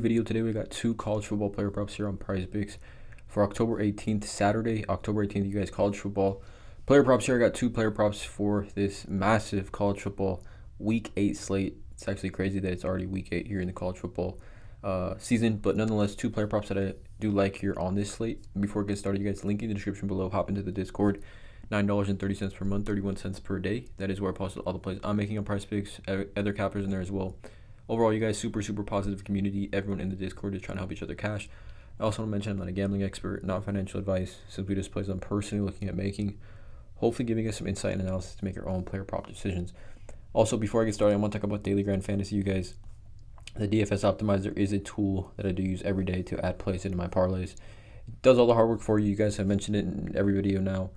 Video today. We got two college football player props here on PrizePicks for October 18th, Saturday, October 18th. You guys, college football player props here. I got two player props for this massive college football week 8 slate. It's actually crazy that it's already week 8 here in the college football season, but nonetheless, two player props that I do like here on this slate. Before we get started, you guys, link in the description below. Hop into the Discord. $9.30 per month, 31 cents per day. That is where I post all the plays I'm making on PrizePicks. Other captors in there as well. Overall, you guys, super positive community. Everyone in the Discord is trying to help each other cash. I also want to mention I'm not a gambling expert, not financial advice. Simply just plays I'm personally looking at making. Hopefully giving us some insight and analysis to make your own player prop decisions. Also, before I get started, I want to talk about Daily Grind Fantasy, you guys. The DFS Optimizer is a tool that I do use every day to add plays into my parlays. It does all the hard work for you. You guys have mentioned it in every video now.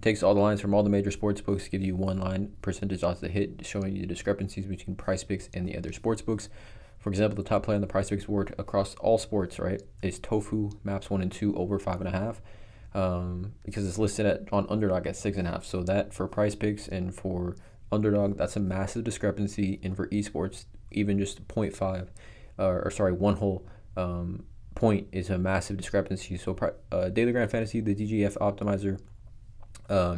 Takes all the lines from all the major sports books, give you one line percentage odds to hit, showing you the discrepancies between PrizePicks and the other sports books. For example, the top play on the PrizePicks board across all sports, right, is Tofu maps 1 and 2 over 5.5, because it's listed on underdog at 6.5. So that for PrizePicks and for underdog, that's a massive discrepancy. And for esports, even just 0.5 one whole point is a massive discrepancy. So Daily Grind Fantasy, the DGF Optimizer,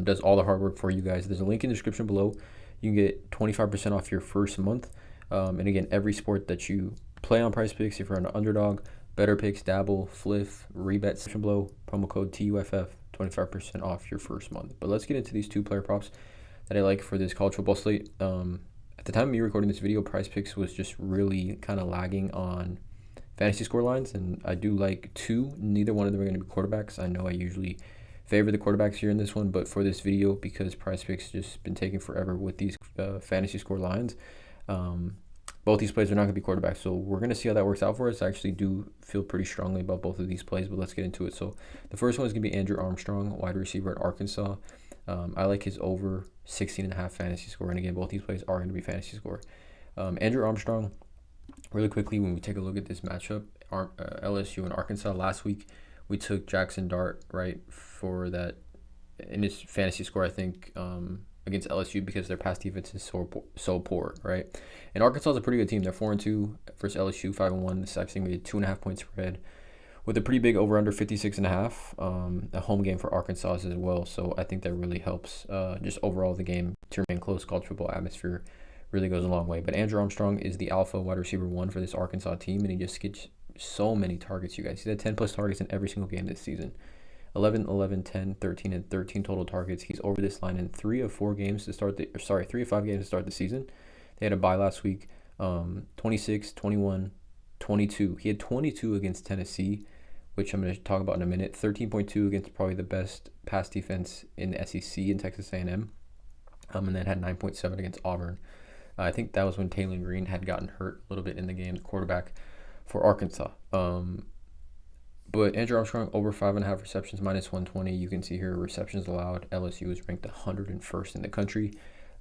does all the hard work for you guys. There's a link in the description below. You can get 25% off your first month. And again, every sport that you play on PrizePicks, if you're on an underdog, better picks, dabble, fliff, rebet, section below, promo code TUFF, 25% off your first month. But let's get into these two player props that I like for this college football slate. At the time of me recording this video, PrizePicks was just really kind of lagging on fantasy score lines, and I do like two. Neither one of them are going to be quarterbacks. I know I usually favor the quarterbacks here in this one, but for this video, because PrizePicks just been taking forever with these fantasy score lines, both these plays are not going to be quarterbacks. So we're going to see how that works out for us. I actually do feel pretty strongly about both of these plays, but let's get into it. So the first one is going to be Andrew Armstrong, wide receiver at Arkansas. I like his over 16.5 fantasy score, and again, both these plays are going to be fantasy score. Andrew Armstrong, really quickly, when we take a look at this matchup, LSU and Arkansas last week, we took Jackson Dart, right, for that in his fantasy score, I think, against LSU, because their pass defense is so poor, right? And Arkansas is a pretty good team. They're 4-2 versus LSU, 5-1. This actually made 2.5 point spread with a pretty big over-under 56.5. A home game for Arkansas as well. So I think that really helps just overall the game to remain close. College football atmosphere really goes a long way. But Andrew Armstrong is the alpha wide receiver 1 for this Arkansas team, and he just gets so many targets, you guys. He's had 10 plus targets in every single game this season. 11, 10, 13, and 13 total targets. He's over this line in 3 of 5 games to start the season. They had a bye last week. 26, 21, 22. He had 22 against Tennessee, which I'm going to talk about in a minute. 13.2 against probably the best pass defense in the SEC in Texas A&M. And then had 9.7 against Auburn. I think that was when Taylor Green had gotten hurt a little bit in the game, the quarterback for Arkansas. But Andrew Armstrong over 5.5 receptions, minus 120. You can see here receptions allowed. LSU is ranked 101st in the country.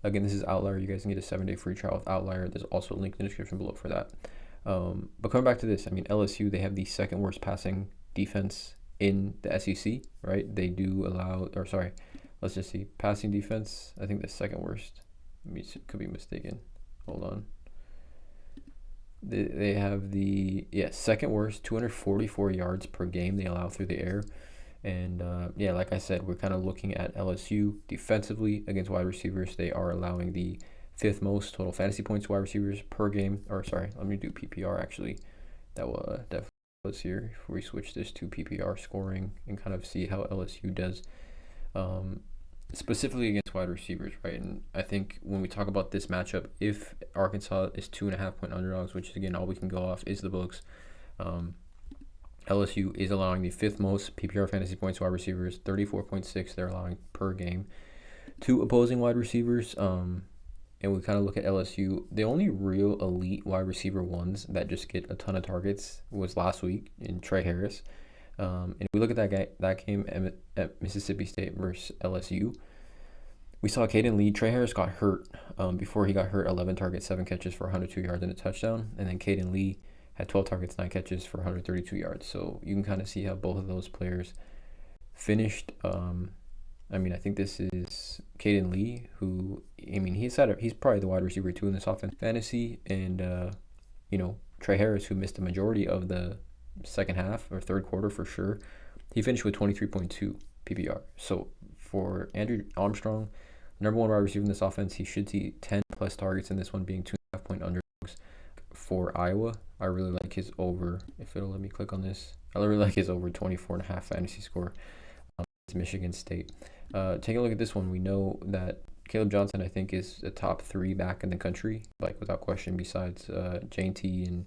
Again, this is Outlier. You guys can get a 7-day free trial with Outlier. There's also a link in the description below for that. But coming back to this, I mean, LSU, they have the second worst passing defense in the SEC, right? They do allow, let's just see, passing defense. I think the second worst. Could be mistaken. Hold on. They have the second worst, 244 yards per game they allow through the air. And like I said, we're kind of looking at LSU defensively against wide receivers. They are allowing the 5th most total fantasy points to wide receivers per game. Let me do PPR actually. That will definitely us here if we switch this to PPR scoring and kind of see how LSU does specifically against wide receivers, right? And I think when we talk about this matchup, if Arkansas is 2.5 point underdogs, which is, again, all we can go off is the books, LSU is allowing the 5th most PPR fantasy points to wide receivers, 34.6 they're allowing per game to opposing wide receivers. And we kind of look at LSU, the only real elite wide receiver ones that just get a ton of targets was last week in Trey Harris. And if we look at that game at Mississippi State versus LSU, we saw Caden Lee. Trey Harris got hurt before he got hurt. 11 targets, 7 catches for 102 yards and a touchdown. And then Caden Lee had 12 targets, 9 catches for 132 yards. So you can kind of see how both of those players finished. I mean, I think this is Caden Lee, who, I mean, he's probably the wide receiver 2 in this offense fantasy, and Trey Harris, who missed the majority of the second half or third quarter for sure, he finished with 23.2 PPR. So for Andrew Armstrong, number one wide receiver in this offense, he should see 10 plus targets in this one, being 2.5 point underdogs. For Iowa, I really like his over. If it'll let me click on this, I really like his over 24.5 fantasy score. It's Michigan State. Taking a look at this one, we know that Caleb Johnson, I think, is a top 3 back in the country, like without question, besides J&T and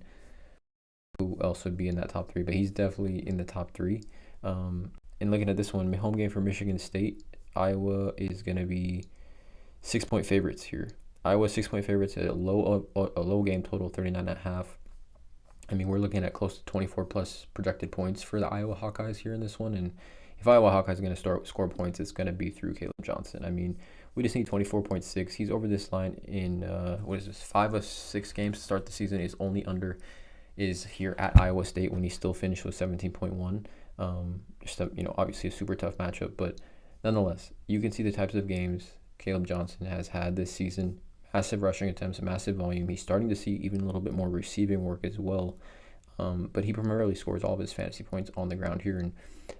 who else would be in that top 3, but he's definitely in the top 3. And looking at this one, home game for Michigan State, Iowa is going to be 6-point favorites here. Iowa 6-point favorites at a low game total, 39.5. I mean, we're looking at close to 24 plus projected points for the Iowa Hawkeyes here in this one. And if Iowa Hawkeyes are going to score points, it's going to be through Caleb Johnson. I mean, we just need 24.6. He's over this line in, 5 of 6 games to start the season. His only under is here at Iowa State when he still finished with 17.1. Obviously a super tough matchup, but nonetheless, you can see the types of games Caleb Johnson has had this season. Massive rushing attempts, massive volume. He's starting to see even a little bit more receiving work as well. But he primarily scores all of his fantasy points on the ground here. And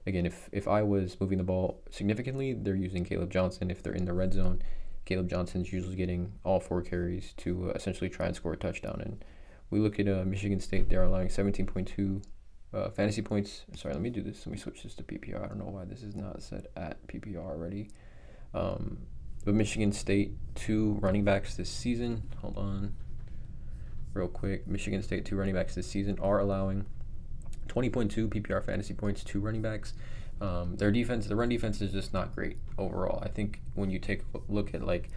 again, if I was moving the ball significantly, they're using Caleb Johnson. If they're in the red zone, Caleb Johnson's usually getting all 4 carries to essentially try and score a touchdown. And we look at Michigan State, they're allowing 17.2 fantasy points. Sorry, let me do this. Let me switch this to PPR. I don't know why this is not set at PPR already. But Michigan State, 2 running backs this season. Hold on real quick. Michigan State, 2 running backs this season are allowing 20.2 PPR fantasy points to running backs. Their defense, the run defense is just not great overall. I think when you take a look at like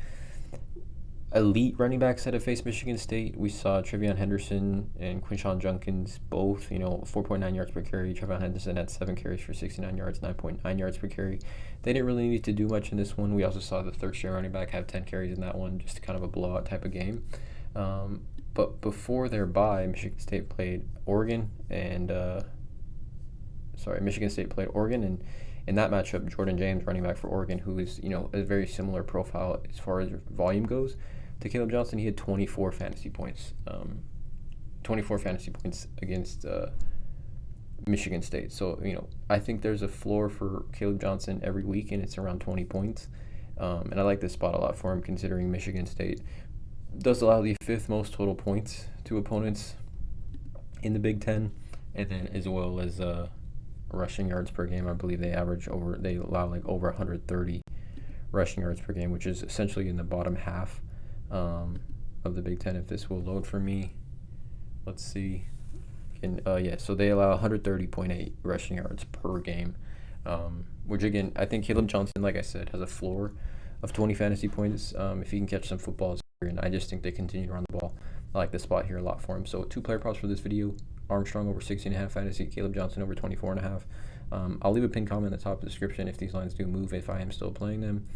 elite running backs that have faced Michigan State, we saw Trevion Henderson and Quinshawn Junkins both, 4.9 yards per carry. Trevion Henderson had 7 carries for 69 yards, 9.9 yards per carry. They didn't really need to do much in this one. We also saw the third-string running back have 10 carries in that one, just kind of a blowout type of game. But before their bye, Michigan State played Oregon, and in that matchup, Jordan James, running back for Oregon, who is, a very similar profile as far as volume goes to Caleb Johnson, he had 24 fantasy points. 24 fantasy points against Michigan State. So, I think there's a floor for Caleb Johnson every week, and it's around 20 points. And I like this spot a lot for him, considering Michigan State does allow the 5th most total points to opponents in the Big Ten, and then as well as rushing yards per game. I believe they allow like over 130 rushing yards per game, which is essentially in the bottom half of the Big Ten. If this will load for me, let's see. So they allow 130.8 rushing yards per game, which again, I think Caleb Johnson, like I said, has a floor of 20 fantasy points if he can catch some footballs. And I just think they continue to run the ball. I like this spot here a lot for him. So 2 player props for this video: Armstrong over 16.5 fantasy, Caleb Johnson over 24.5. I'll leave a pinned comment in the top of the description if these lines do move, if I am still playing them.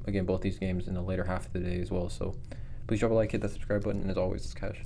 Again, both these games in the later half of the day as well. So please drop a like, hit that subscribe button, and as always, it's Cash.